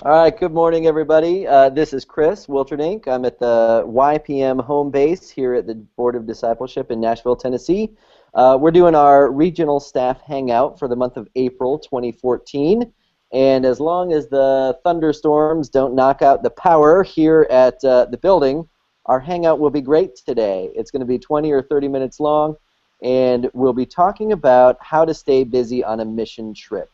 All right, good morning, everybody. This is Chris Wilterdink. I'm at the YPM home base here at the Board of Discipleship in Nashville, Tennessee. We're doing our regional staff hangout for the month of April 2014. And as long as the thunderstorms don't knock out the power here at the building, our hangout will be great today. It's going to be 20 or 30 minutes long, and we'll be talking about how to stay busy on a mission trip.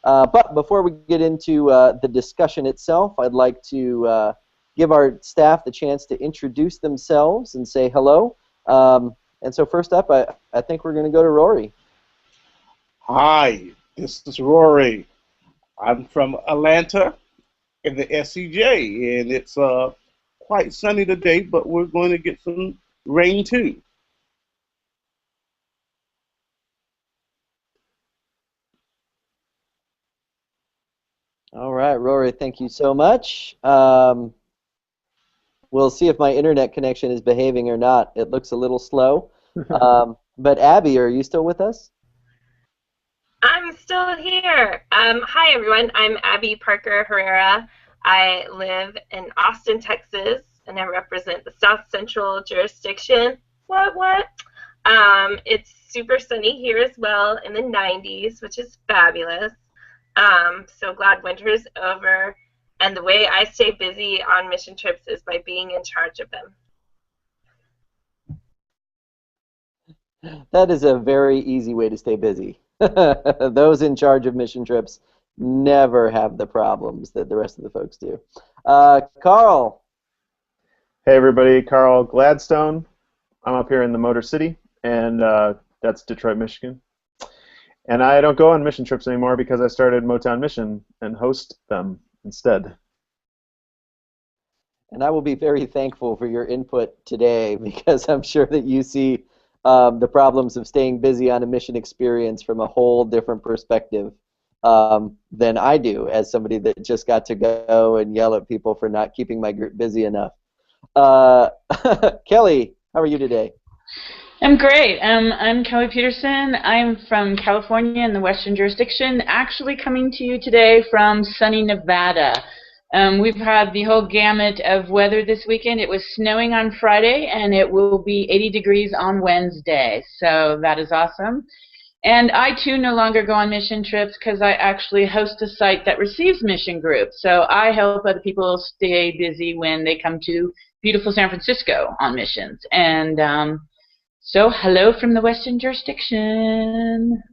But before we get into the discussion itself, I'd like to give our staff the chance to introduce themselves and say hello. And so first up, I think we're going to go to Rory. Hi, this is Rory. I'm from Atlanta in the SCJ, and it's quite sunny today, but we're going to get some rain too. All right, Rory, thank you so much. We'll see if my internet connection is behaving or not. It looks a little slow. But Abby, are you still with us? I'm still here. Hi, everyone. I'm Abby Parker Herrera. I live in Austin, Texas, and I represent the South Central jurisdiction. What? It's super sunny here as well in the 90s, which is fabulous. So glad winter's over. And the way I stay busy on mission trips is by being in charge of them. That is a very easy way to stay busy. Those in charge of mission trips never have the problems that the rest of the folks do. Carl. Hey everybody, Carl Gladstone. I'm up here in the Motor City, and that's Detroit, Michigan. And I don't go on mission trips anymore because I started Motown Mission and host them instead. And I will be very thankful for your input today because I'm sure that you see the problems of staying busy on a mission experience from a whole different perspective than I do as somebody that just got to go and yell at people for not keeping my group busy enough. Kelly, how are you today? I'm great. I'm Kelly Peterson. I'm from California in the Western jurisdiction, actually coming to you today from sunny Nevada. We've had the whole gamut of weather this weekend. It was snowing on Friday, and it will be 80 degrees on Wednesday, so that is awesome. And I, too, no longer go on mission trips because I actually host a site that receives mission groups, so I help other people stay busy when they come to beautiful San Francisco on missions. And so hello from the Western jurisdiction.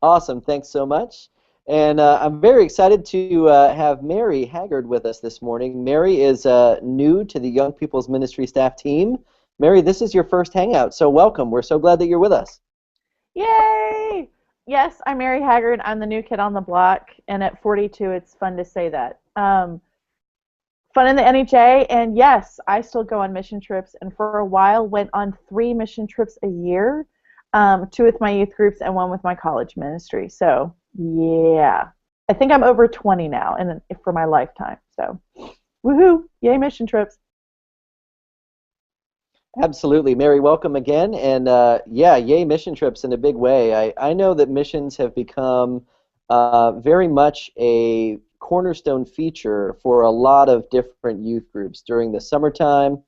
Awesome. Thanks so much. And I'm very excited to have Mary Haggard with us this morning. Mary is new to the Young People's Ministry staff team. Mary, this is your first Hangout, so welcome. We're so glad that you're with us. Yay! Yes, I'm Mary Haggard. I'm the new kid on the block, and at 42, it's fun to say that. Fun in the NHA, and yes, I still go on mission trips, and for a while went on 3 mission trips a year, 2 with my youth groups and 1 with my college ministry. So yeah, I think I'm over 20 now, and for my lifetime. So woohoo! Yay, mission trips! Absolutely. Mary, welcome again. And yeah, yay mission trips in a big way. I know that missions have become very much a cornerstone feature for a lot of different youth groups during the summertime,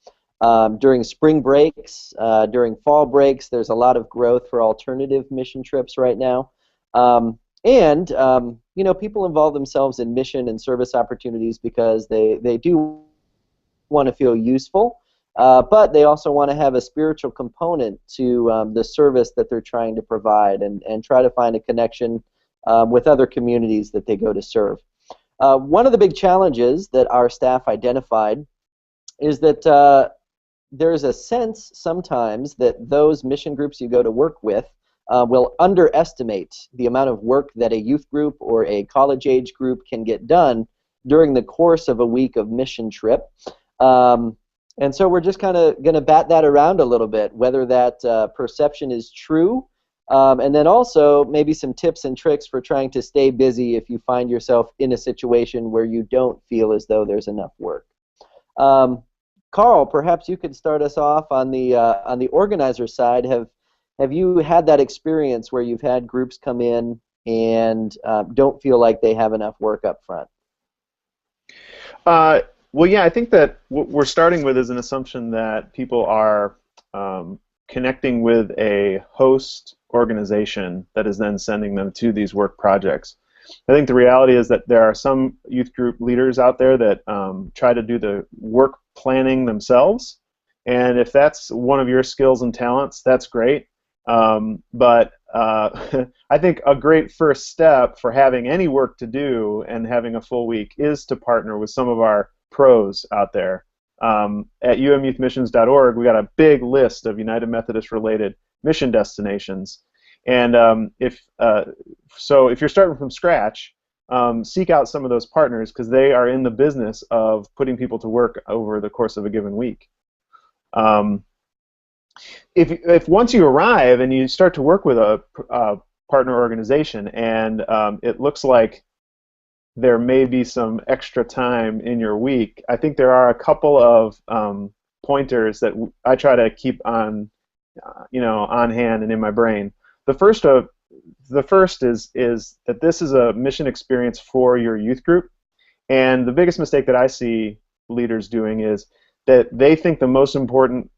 during spring breaks, during fall breaks. There's a lot of growth for alternative mission trips right now. And you know, people involve themselves in mission and service opportunities because they do want to feel useful. But they also want to have a spiritual component to the service that they're trying to provide and try to find a connection with other communities that they go to serve. One of the big challenges that our staff identified is that there's a sense sometimes that those mission groups you go to work with will underestimate the amount of work that a youth group or a college-age group can get done during the course of a week of mission trip. And so we're just kind of going to bat that around a little bit, whether that perception is true, and then also maybe some tips and tricks for trying to stay busy if you find yourself in a situation where you don't feel as though there's enough work. Carl, perhaps you could start us off on the organizer side. Have you had that experience where you've had groups come in and don't feel like they have enough work up front? Well, yeah, I think that what we're starting with is an assumption that people are connecting with a host organization that is then sending them to these work projects. I think the reality is that there are some youth group leaders out there that try to do the work planning themselves, and if that's one of your skills and talents, that's great. But I think a great first step for having any work to do and having a full week is to partner with some of our pros out there. At umyouthmissions.org, we got a big list of United Methodist related mission destinations, and if you're starting from scratch, seek out some of those partners, because they are in the business of putting people to work over the course of a given week. If once you arrive and you start to work with a partner organization and it looks like there may be some extra time in your week, I think there are a couple of pointers that I try to keep on, on hand and in my brain. The first is that this is a mission experience for your youth group, and the biggest mistake that I see leaders doing is that they think the most important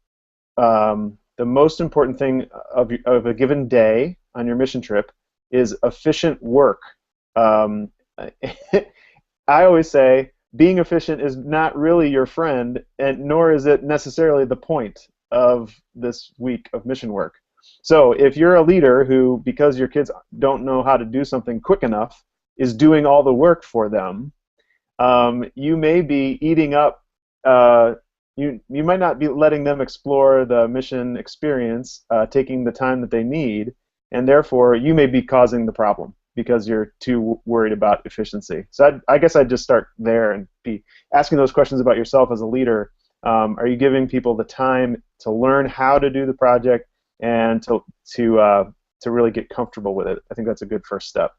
thing of a given day on your mission trip is efficient work. I always say being efficient is not really your friend, and nor is it necessarily the point of this week of mission work. So if you're a leader who, because your kids don't know how to do something quick enough, is doing all the work for them, you may be eating up, you might not be letting them explore the mission experience, taking the time that they need, and therefore you may be causing the problem because you're too worried about efficiency. So I guess I'd just start there and be asking those questions about yourself as a leader. Are you giving people the time to learn how to do the project and to really get comfortable with it? I think that's a good first step.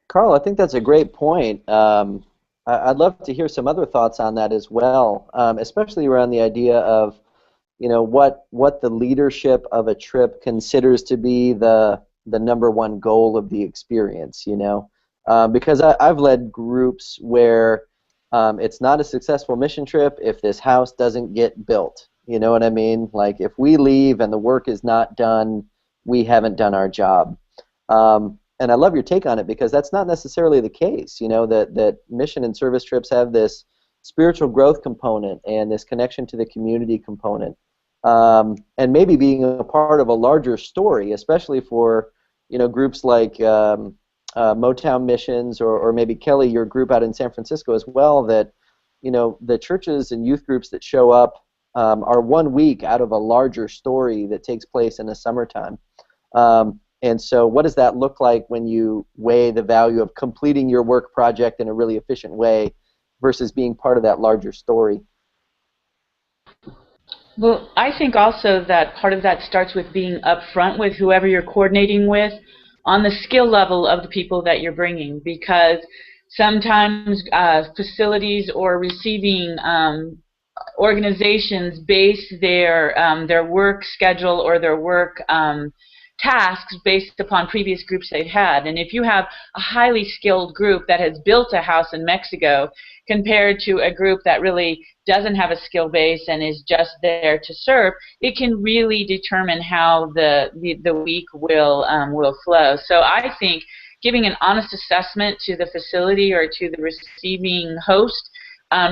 Carl, I think that's a great point. I'd love to hear some other thoughts on that as well, especially around the idea of, what the leadership of a trip considers to be the number one goal of the experience. Because I've led groups where it's not a successful mission trip if this house doesn't get built. You know what I mean? Like, if we leave and the work is not done, we haven't done our job. And I love your take on it, because that's not necessarily the case. That mission and service trips have this spiritual growth component and this connection to the community component, and maybe being a part of a larger story, especially for groups like Motown Missions, or maybe Kelly, your group out in San Francisco as well. That the churches and youth groups that show up are 1 week out of a larger story that takes place in the summertime. And so what does that look like when you weigh the value of completing your work project in a really efficient way versus being part of that larger story? Well, I think also that part of that starts with being upfront with whoever you're coordinating with on the skill level of the people that you're bringing, because sometimes facilities or receiving organizations base their work schedule or their work tasks based upon previous groups they've had. And if you have a highly skilled group that has built a house in Mexico compared to a group that really doesn't have a skill base and is just there to serve, it can really determine how the week will flow. So I think giving an honest assessment to the facility or to the receiving host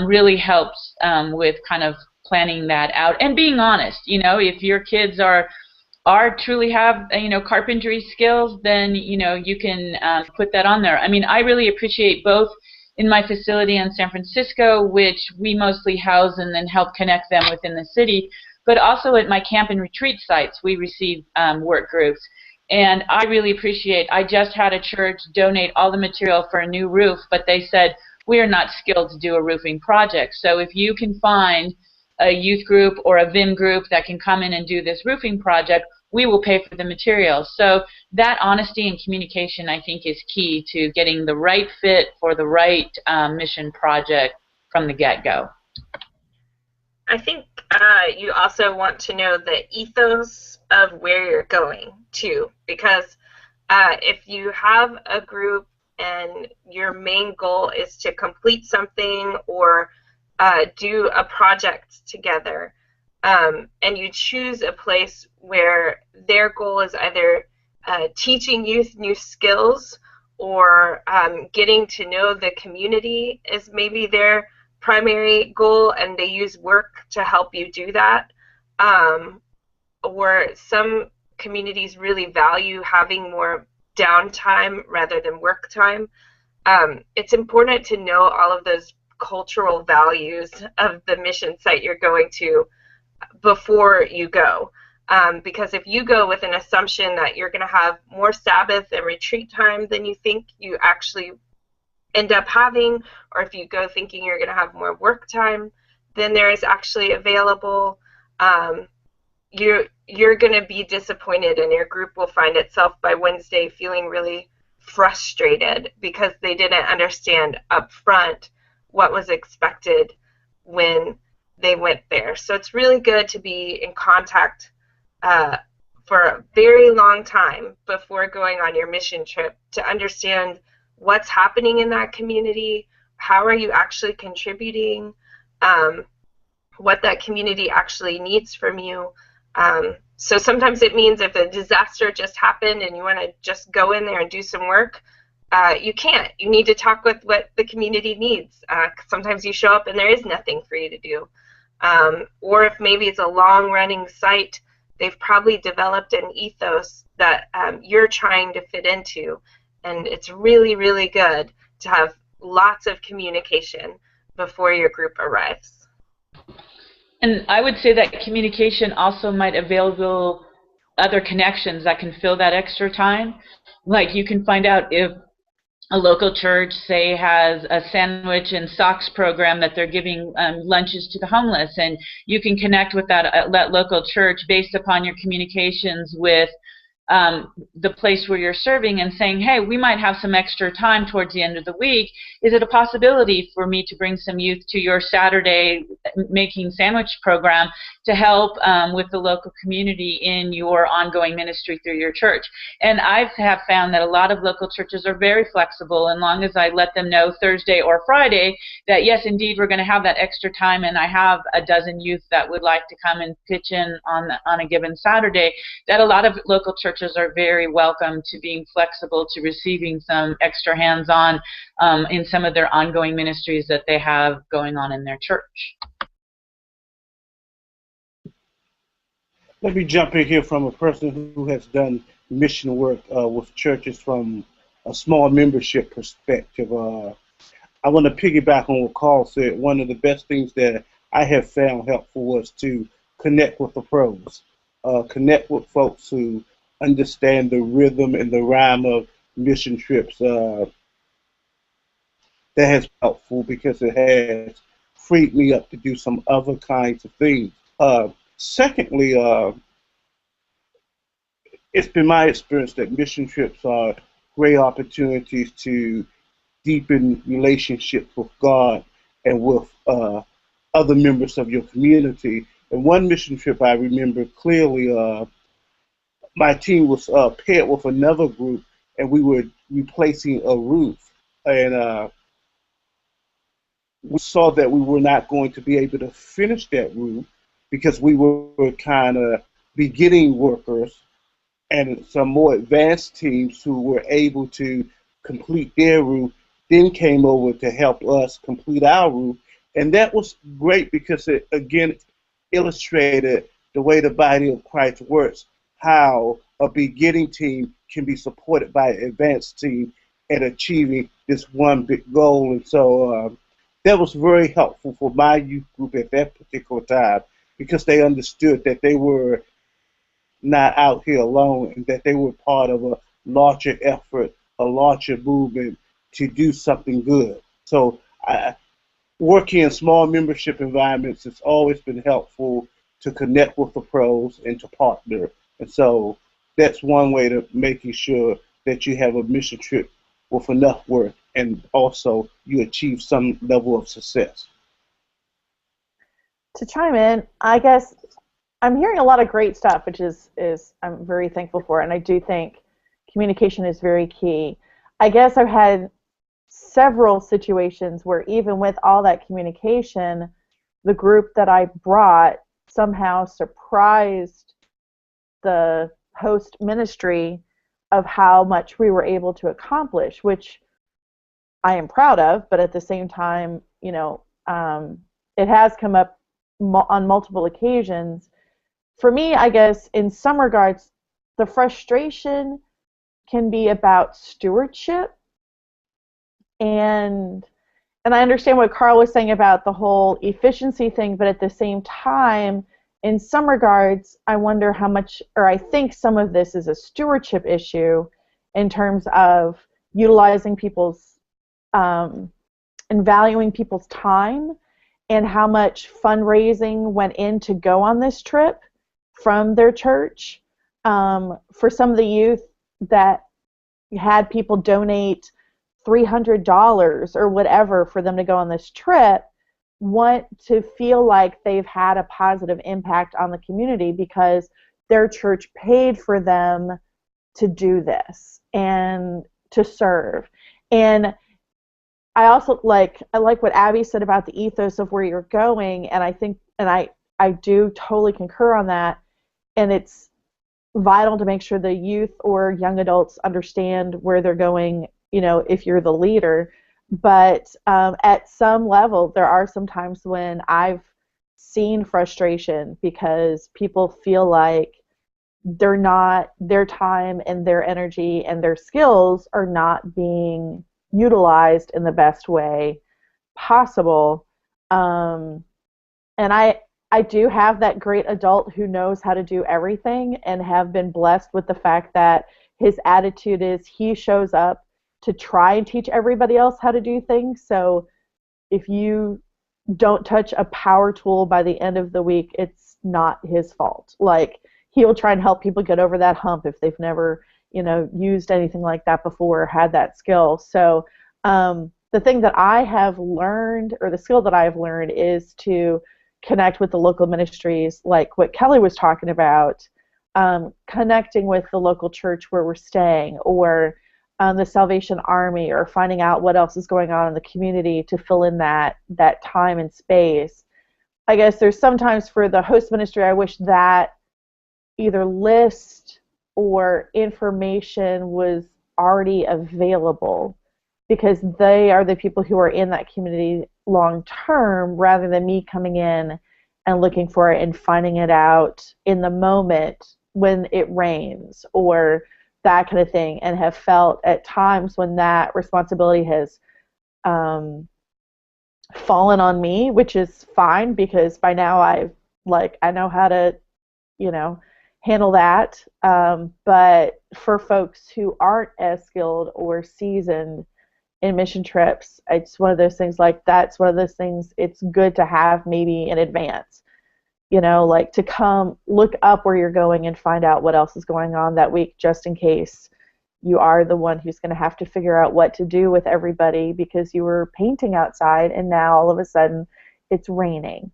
really helps with kind of planning that out and being honest. If your kids are truly have carpentry skills, then you can put that on there. I mean, I really appreciate both in my facility in San Francisco, which we mostly house and then help connect them within the city, but also at my camp and retreat sites we receive work groups. And I really appreciate, I just had a church donate all the material for a new roof, but they said we are not skilled to do a roofing project. So if you can find a youth group or a VIM group that can come in and do this roofing project, we will pay for the materials. So that honesty and communication, I think, is key to getting the right fit for the right mission project from the get-go. I think you also want to know the ethos of where you're going to, because if you have a group and your main goal is to complete something or do a project together, and you choose a place where their goal is either teaching youth new skills or getting to know the community is maybe their primary goal, and they use work to help you do that. Or some communities really value having more downtime rather than work time. It's important to know all of those cultural values of the mission site you're going to before you go. Because if you go with an assumption that you're going to have more Sabbath and retreat time than you think you actually end up having, or if you go thinking you're going to have more work time than there is actually available, you're going to be disappointed, and your group will find itself by Wednesday feeling really frustrated because they didn't understand up front what was expected when they went there. So it's really good to be in contact for a very long time before going on your mission trip to understand what's happening in that community, how are you actually contributing, what that community actually needs from you. So sometimes it means if a disaster just happened and you want to just go in there and do some work, you can't. You need to talk with what the community needs. Sometimes you show up and there is nothing for you to do. Or if maybe it's a long-running site, they've probably developed an ethos that you're trying to fit into. And it's really, really good to have lots of communication before your group arrives. And I would say that communication also might avail other connections that can fill that extra time. Like you can find out if a local church, say, has a sandwich and socks program that they're giving lunches to the homeless, and you can connect with that local church based upon your communications with the place where you're serving and saying, hey, we might have some extra time towards the end of the week. Is it a possibility for me to bring some youth to your Saturday making sandwich program to help with the local community in your ongoing ministry through your church? And I have found that a lot of local churches are very flexible, as long as I let them know Thursday or Friday that yes, indeed, we're going to have that extra time, and I have a dozen youth that would like to come and pitch in on a given Saturday, that a lot of local churches are very welcome to being flexible to receiving some extra hands-on in some of their ongoing ministries that they have going on in their church. Let me jump in here from a person who has done mission work with churches from a small membership perspective. I want to piggyback on what Carl said. One of the best things that I have found helpful was to connect with the pros, connect with folks who understand the rhythm and the rhyme of mission trips. That has been helpful because it has freed me up to do some other kinds of things. Secondly, it's been my experience that mission trips are great opportunities to deepen relationships with God and with other members of your community. And one mission trip I remember clearly, my team was paired with another group, and we were replacing a roof. And we saw that we were not going to be able to finish that roof because we were kind of beginning workers, and some more advanced teams who were able to complete their roof then came over to help us complete our roof. And that was great because it, again, illustrated the way the body of Christ works, how a beginning team can be supported by an advanced team at achieving this one big goal. And so that was very helpful for my youth group at that particular time, because they understood that they were not out here alone and that they were part of a larger effort, a larger movement to do something good. So working in small membership environments has always been helpful to connect with the pros and to partner. And so that's one way to making sure that you have a mission trip with enough work and also you achieve some level of success. To chime in, I guess I'm hearing a lot of great stuff, which is I'm very thankful for, and I do think communication is very key. I guess I've had several situations where even with all that communication, the group that I brought somehow surprised the host ministry of how much we were able to accomplish, which I am proud of, but at the same time, it has come up on multiple occasions. For me, I guess in some regards, the frustration can be about stewardship, and I understand what Carl was saying about the whole efficiency thing, but at the same time, in some regards, I wonder how much, or I think some of this is a stewardship issue in terms of utilizing people's and valuing people's time, and how much fundraising went in to go on this trip from their church. For some of the youth that had people donate $300 or whatever for them to go on this trip, want to feel like they've had a positive impact on the community because their church paid for them to do this and to serve. And I also like what Abby said about the ethos of where you're going, and I think, and I do totally concur on that, and it's vital to make sure the youth or young adults understand where they're going, if you're the leader. But at some level, there are some times when I've seen frustration because people feel like their time and their energy and their skills are not being utilized in the best way possible. And I do have that great adult who knows how to do everything, and have been blessed with the fact that his attitude is he shows up to try and teach everybody else how to do things. So if you don't touch a power tool by the end of the week, it's not his fault. Like, he'll try and help people get over that hump if they've never, used anything like that before or had that skill. So the thing that I have learned, or the skill that I have learned, is to connect with the local ministries, like what Kelly was talking about, connecting with the local church where we're staying, or the Salvation Army, or finding out what else is going on in the community to fill in that time and space. I guess there's sometimes for the host ministry, I wish that either list or information was already available, because they are the people who are in that community long term, rather than me coming in and looking for it and finding it out in the moment when it rains or that kind of thing, and have felt at times when that responsibility has fallen on me, which is fine because by now I know how to, handle that. But for folks who aren't as skilled or seasoned in mission trips, it's one of those things, that's one of those things it's good to have maybe in advance. To come look up where you're going and find out what else is going on that week, just in case you are the one who's going to have to figure out what to do with everybody because you were painting outside and now all of a sudden it's raining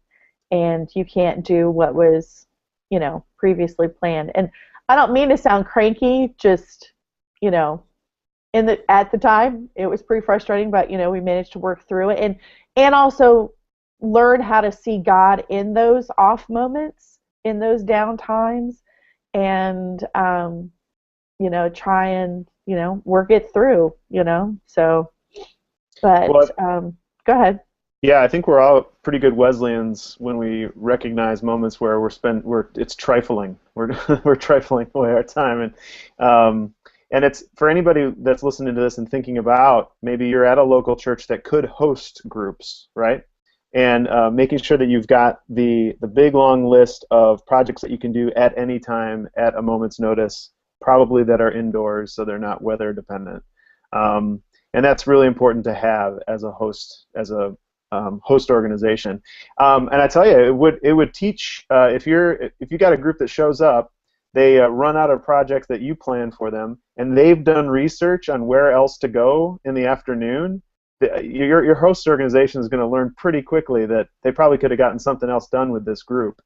and you can't do what was, previously planned. And I don't mean to sound cranky, just, at the time it was pretty frustrating, but we managed to work through it and also learn how to see God in those off moments, in those down times, and try and work it through, so, but go ahead. Yeah, I think we're all pretty good Wesleyans when we recognize moments where it's trifling. We're trifling away our time, and it's for anybody that's listening to this and thinking about maybe you're at a local church that could host groups, right? And making sure that you've got the big long list of projects that you can do at any time at a moment's notice, probably that are indoors so they're not weather dependent. And that's really important to have as a host organization. And I tell you, it would teach if you got a group that shows up, they run out of projects that you plan for them, and they've done research on where else to go in the afternoon. your host organization is going to learn pretty quickly that they probably could have gotten something else done with this group,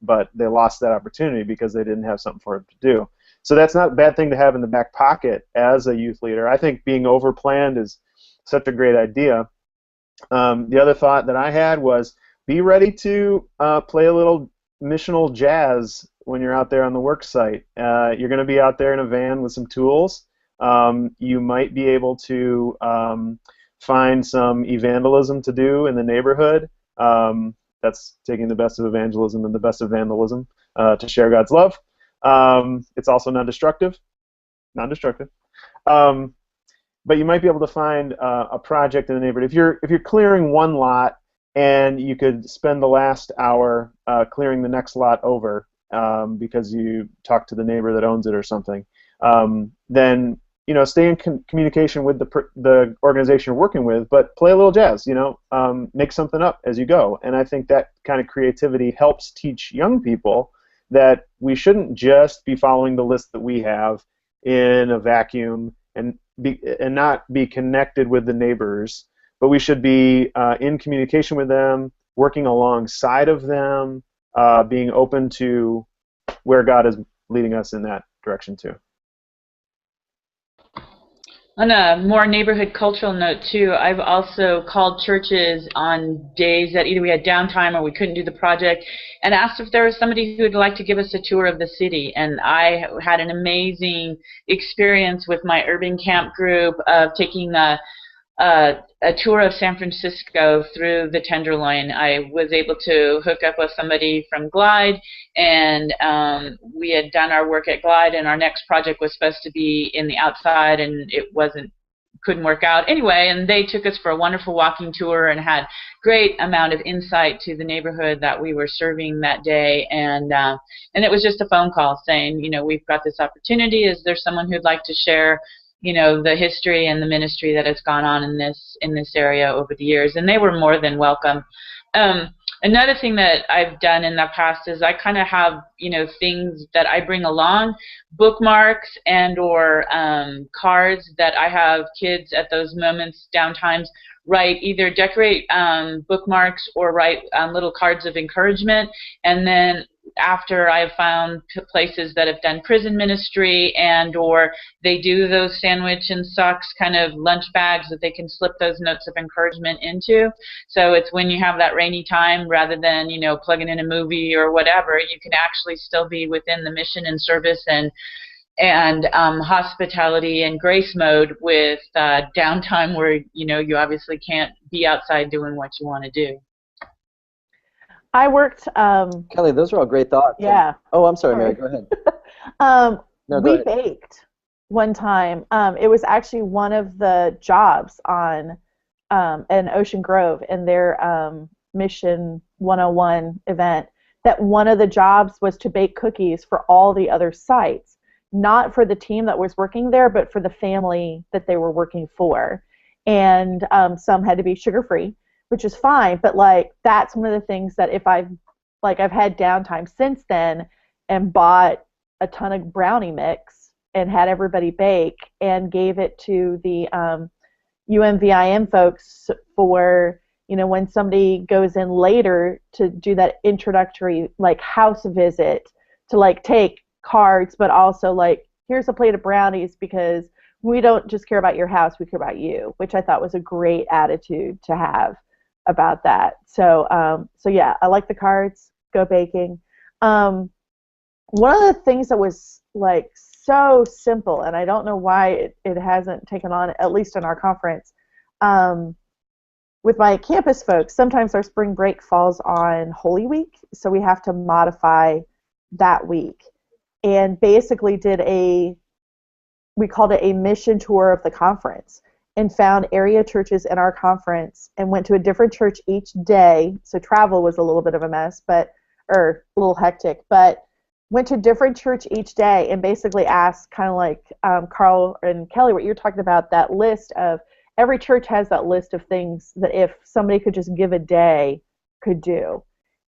but they lost that opportunity because they didn't have something for it to do. So that's not a bad thing to have in the back pocket as a youth leader. I think being overplanned is such a great idea. The other thought that I had was be ready to play a little missional jazz when you're out there on the work site. You're going to be out there in a van with some tools. You might be able to find some evangelism to do in the neighborhood. That's taking the best of evangelism and the best of vandalism to share God's love. It's also non-destructive. But you might be able to find a project in the neighborhood. If you're clearing one lot and you could spend the last hour clearing the next lot over because you talked to the neighbor that owns it or something, then stay in communication with the organization you're working with, but play a little jazz. Make something up as you go. And I think that kind of creativity helps teach young people that we shouldn't just be following the list that we have in a vacuum and not be connected with the neighbors, but we should be in communication with them, working alongside of them, being open to where God is leading us in that direction too. On a more neighborhood cultural note too, I've also called churches on days that either we had downtime or we couldn't do the project and asked if there was somebody who would like to give us a tour of the city. And I had an amazing experience with my urban camp group of taking a tour of San Francisco through the Tenderloin. I was able to hook up with somebody from Glide, and we had done our work at Glide, and our next project was supposed to be in the outside, and it couldn't work out anyway. And they took us for a wonderful walking tour and had great amount of insight to the neighborhood that we were serving that day. And it was just a phone call saying, we've got this opportunity. Is there someone who'd like to share the history and the ministry that has gone on in this area over the years? And they were more than welcome. Another thing that I've done in the past is I kind of have, things that I bring along, bookmarks and or cards that I have kids at those moments, downtimes, either decorate bookmarks or write little cards of encouragement. And then after I've found places that have done prison ministry and or they do those sandwich and socks kind of lunch bags that they can slip those notes of encouragement into. So it's when you have that rainy time, rather than plugging in a movie or whatever, you can actually still be within the mission and service and hospitality and grace mode with downtime where you obviously can't be outside doing what you want to do. I worked. Kelly, those are all great thoughts. Yeah. I'm sorry, Mary. Go ahead. We baked one time. It was actually one of the jobs on an Ocean Grove in their Mission 101 event. That one of the jobs was to bake cookies for all the other sites, not for the team that was working there, but for the family that they were working for. And some had to be sugar-free, which is fine, but that's one of the things that if I've had downtime since then and bought a ton of brownie mix and had everybody bake and gave it to the UMVIM folks for when somebody goes in later to do that introductory house visit, to take cards, but also here's a plate of brownies because we don't just care about your house, we care about you, which I thought was a great attitude to have about that. So yeah, I like the cards. Go baking. One of the things that was so simple, and I don't know why it hasn't taken on, at least in our conference, with my campus folks, sometimes our spring break falls on Holy Week, so we have to modify that week. And basically we called it a mission tour of the conference, and found area churches in our conference and went to a different church each day. So travel was a little bit of a mess, or a little hectic, but went to a different church each day and basically asked, kind of Carl and Kelly, what you're talking about, that list of, every church has that list of things that if somebody could just give a day, could do.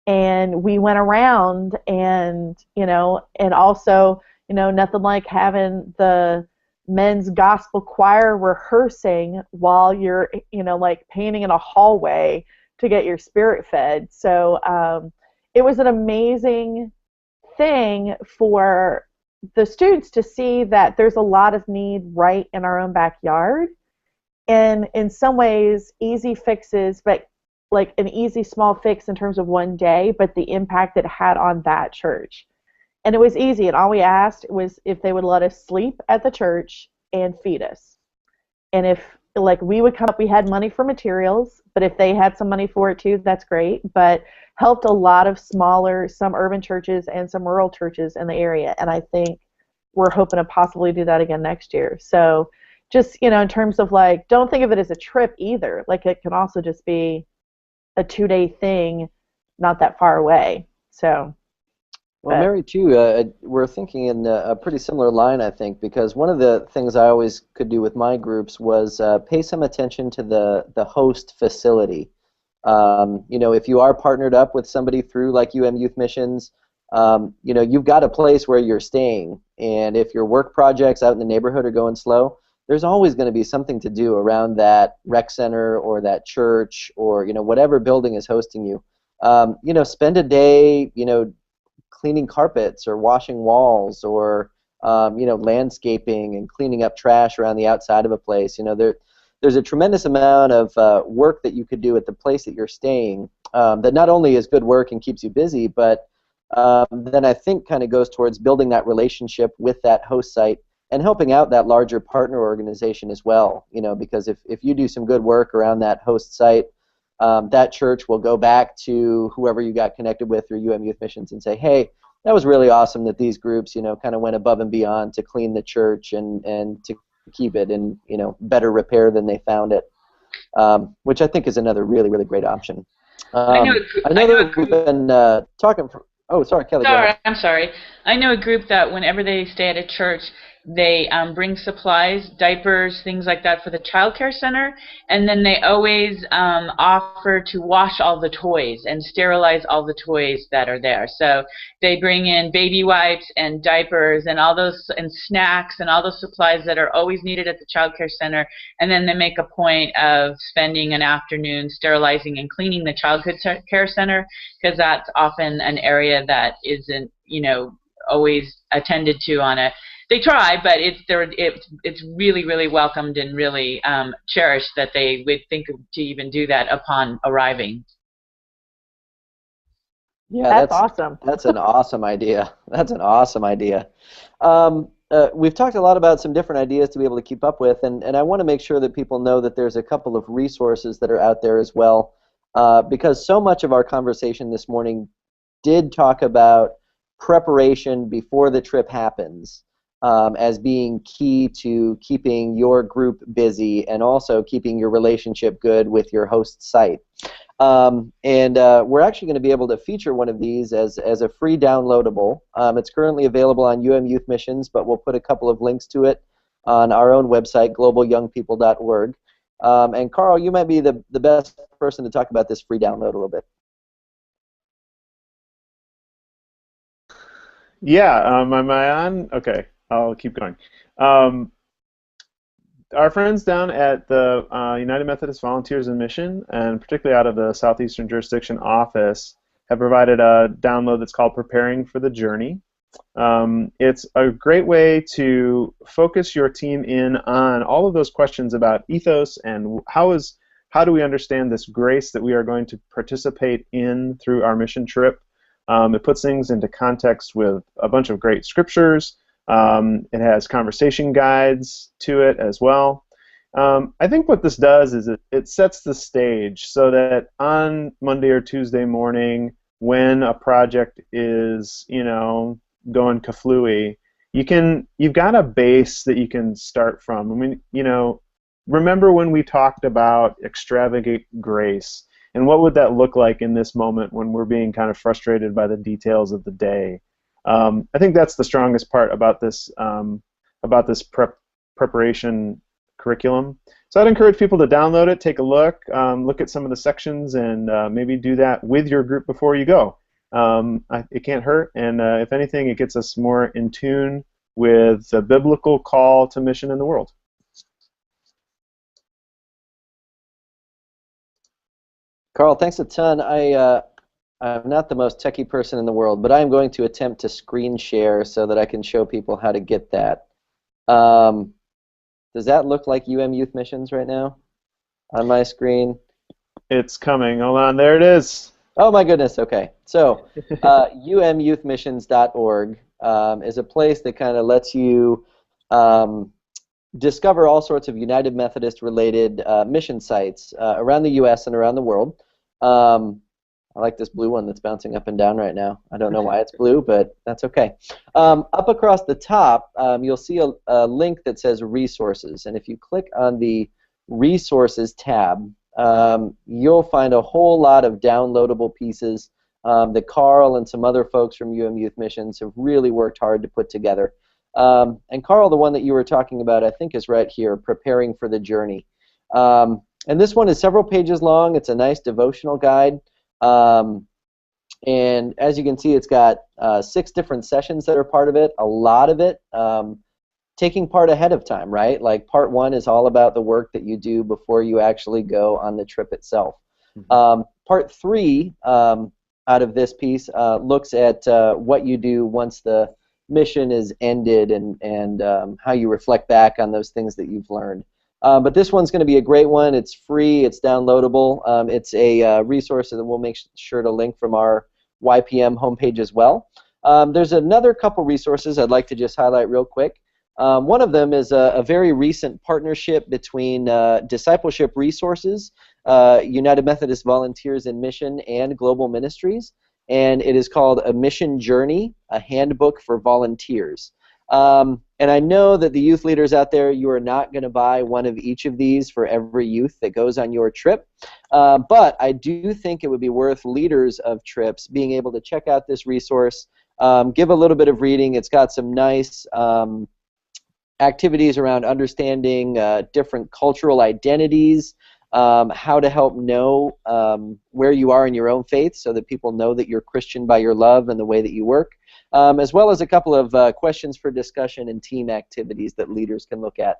And we went around and, and also, nothing like having the men's gospel choir rehearsing while you're, like painting in a hallway to get your spirit fed. So it was an amazing thing for the students to see that there's a lot of need right in our own backyard. And in some ways, easy fixes, but like an easy small fix in terms of one day, but the impact it had on that church. And it was easy, and all we asked was if they would let us sleep at the church and feed us. And if, like, we would come up, we had money for materials, but if they had some money for it too, that's great. But helped a lot of smaller, some urban churches and some rural churches in the area. And I think we're hoping to possibly do that again next year. So just, in terms of, like, don't think of it as a trip either. Like, it can also just be a 2-day thing not that far away. So. Well, Mary, too, we're thinking in a pretty similar line, I think, because one of the things I always could do with my groups was pay some attention to the host facility. If you are partnered up with somebody through, like, Youth Missions, you've got a place where you're staying. And if your work projects out in the neighborhood are going slow, there's always going to be something to do around that rec center or that church or, whatever building is hosting you. Spend a day, cleaning carpets or washing walls or landscaping and cleaning up trash around the outside of a place. There's a tremendous amount of work that you could do at the place that you're staying that not only is good work and keeps you busy, but then I think kind of goes towards building that relationship with that host site and helping out that larger partner organization as well. Because if you do some good work around that host site, that church will go back to whoever you got connected with through Youth Missions and say, hey, that was really awesome that these groups, kind of went above and beyond to clean the church and to keep it in, better repair than they found it, which I think is another really, really great option. I know that we've been talking for, oh, sorry, Kelly. Sorry, I'm sorry. I know a group that whenever they stay at a church, they bring supplies, diapers, things like that for the child care center, and then they always offer to wash all the toys and sterilize all the toys that are there. So they bring in baby wipes and diapers and all those, and snacks and all those supplies that are always needed at the child care center, and then they make a point of spending an afternoon sterilizing and cleaning the child care center, because that's often an area that isn't, always attended to on a. They try, but it's really, really welcomed and really cherished that they would think to even do that upon arriving. Yeah, that's awesome. That's an awesome idea. That's an awesome idea. We've talked a lot about some different ideas to be able to keep up with, and I want to make sure that people know that there's a couple of resources that are out there as well, because so much of our conversation this morning did talk about preparation before the trip happens. As being key to keeping your group busy and also keeping your relationship good with your host site. And we're actually going to be able to feature one of these as a free downloadable. It's currently available on Youth Missions, but we'll put a couple of links to it on our own website, globalyoungpeople.org. And Carl, you might be the best person to talk about this free download a little bit. Yeah, am I on? Okay. I'll keep going. Our friends down at the United Methodist Volunteers in Mission, and particularly out of the Southeastern Jurisdiction office, have provided a download that's called Preparing for the Journey. It's a great way to focus your team in on all of those questions about ethos and how do we understand this grace that we are going to participate in through our mission trip. It puts things into context with a bunch of great scriptures. It has conversation guides to it as well. I think what this does is it sets the stage so that on Monday or Tuesday morning, when a project is, going kaflooey, you've got a base that you can start from. I mean, remember when we talked about extravagant grace, and what would that look like in this moment when we're being kind of frustrated by the details of the day? I think that's the strongest part about this preparation curriculum. So I'd encourage people to download it, take a look at some of the sections, and maybe do that with your group before you go. It can't hurt, and if anything, it gets us more in tune with the biblical call to mission in the world. Carl, thanks a ton. I'm not the most techie person in the world, but I'm going to attempt to screen share so that I can show people how to get that. Does that look like Youth Missions right now on my screen? It's coming. Hold on. There it is. Oh, my goodness. Okay. So umyouthmissions.org is a place that kind of lets you discover all sorts of United Methodist-related mission sites around the U.S. and around the world. I like this blue one that's bouncing up and down right now. I don't know why it's blue, but that's okay. Up across the top, you'll see a link that says Resources, and if you click on the Resources tab, you'll find a whole lot of downloadable pieces that Carl and some other folks from Youth Missions have really worked hard to put together. And Carl, the one that you were talking about, I think is right here, Preparing for the Journey. And this one is several pages long. It's a nice devotional guide. And as you can see, it's got 6 different sessions that are part of it, a lot of it taking part ahead of time, right? Like part 1 is all about the work that you do before you actually go on the trip itself. Part 3 out of this piece looks at what you do once the mission is ended and how you reflect back on those things that you've learned. But this one's going to be a great one. It's free. It's downloadable. It's a resource that we'll make sure to link from our YPM homepage as well. There's another couple resources I'd like to just highlight real quick. One of them is a very recent partnership between Discipleship Resources, United Methodist Volunteers in Mission, and Global Ministries. And it is called A Mission Journey, a Handbook for Volunteers. And I know that the youth leaders out there, you are not going to buy one of each of these for every youth that goes on your trip. But I do think it would be worth leaders of trips being able to check out this resource, give a little bit of reading. It's got some nice activities around understanding different cultural identities, how to help know where you are in your own faith so that people know that you're Christian by your love and the way that you work, as well as a couple of questions for discussion and team activities that leaders can look at.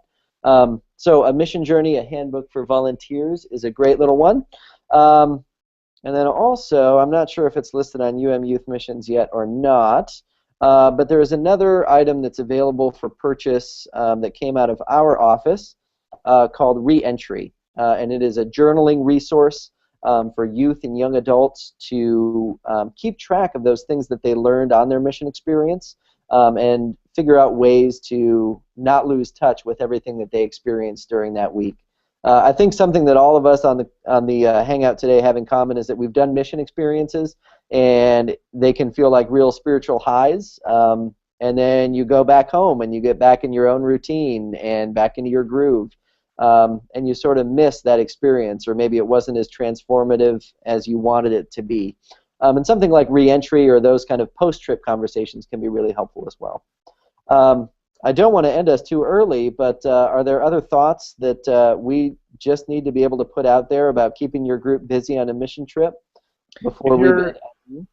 So A Mission Journey, a Handbook for Volunteers is a great little one. And then also, I'm not sure if it's listed on Youth Missions yet or not, but there is another item that's available for purchase that came out of our office called Re-Entry. And it is a journaling resource for youth and young adults to keep track of those things that they learned on their mission experience and figure out ways to not lose touch with everything that they experienced during that week. I think something that all of us on the Hangout today have in common is that we've done mission experiences, and they can feel like real spiritual highs. And then you go back home, and you get back in your own routine and back into your groove. And you sort of miss that experience, or maybe it wasn't as transformative as you wanted it to be. And something like Re-Entry or those kind of post-trip conversations can be really helpful as well. I don't want to end us too early, but are there other thoughts that we just need to be able to put out there about keeping your group busy on a mission trip before we...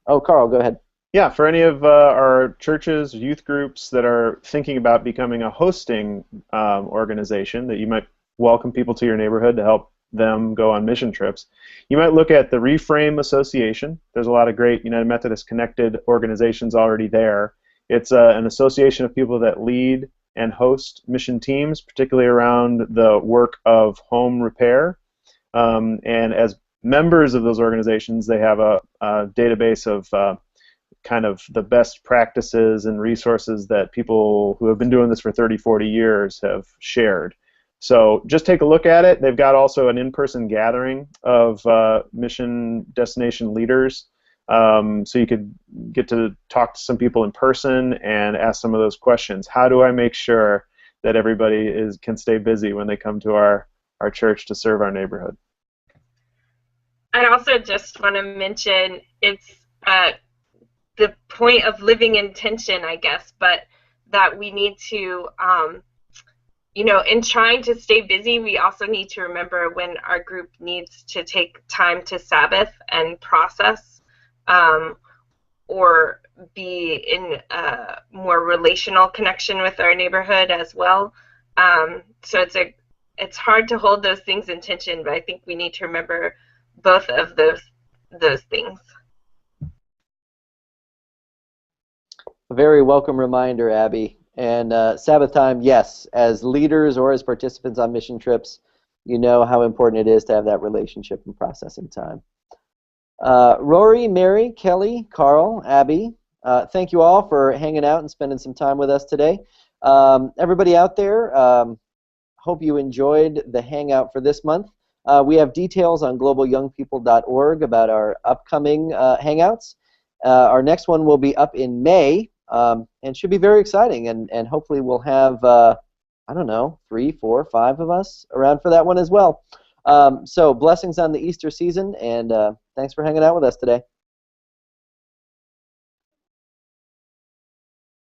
Oh, Carl, go ahead. Yeah, for any of our churches, youth groups that are thinking about becoming a hosting organization that you might welcome people to your neighborhood to help them go on mission trips, you might look at the Reframe Association. There's a lot of great United Methodist connected organizations already there. It's an association of people that lead and host mission teams, particularly around the work of home repair. And as members of those organizations, they have a database of kind of the best practices and resources that people who have been doing this for 30, 40 years have shared. So just take a look at it. They've got also an in-person gathering of mission destination leaders, so you could get to talk to some people in person and ask some of those questions. How do I make sure that everybody can stay busy when they come to our church to serve our neighborhood? I also just want to mention it's the point of living in tension, I guess, but that we need to you know, in trying to stay busy, we also need to remember when our group needs to take time to Sabbath and process, or be in a more relational connection with our neighborhood as well. So it's hard to hold those things in tension, but I think we need to remember both of those things. A very welcome reminder, Abby. And Sabbath time, yes, as leaders or as participants on mission trips, you know how important it is to have that relationship and processing time. Rory, Mary, Kelly, Carl, Abby, thank you all for hanging out and spending some time with us today. Everybody out there, hope you enjoyed the Hangout for this month. We have details on globalyoungpeople.org about our upcoming Hangouts. Our next one will be up in May, and should be very exciting, and hopefully we'll have, I don't know, 3, 4, 5 of us around for that one as well. So blessings on the Easter season, and thanks for hanging out with us today.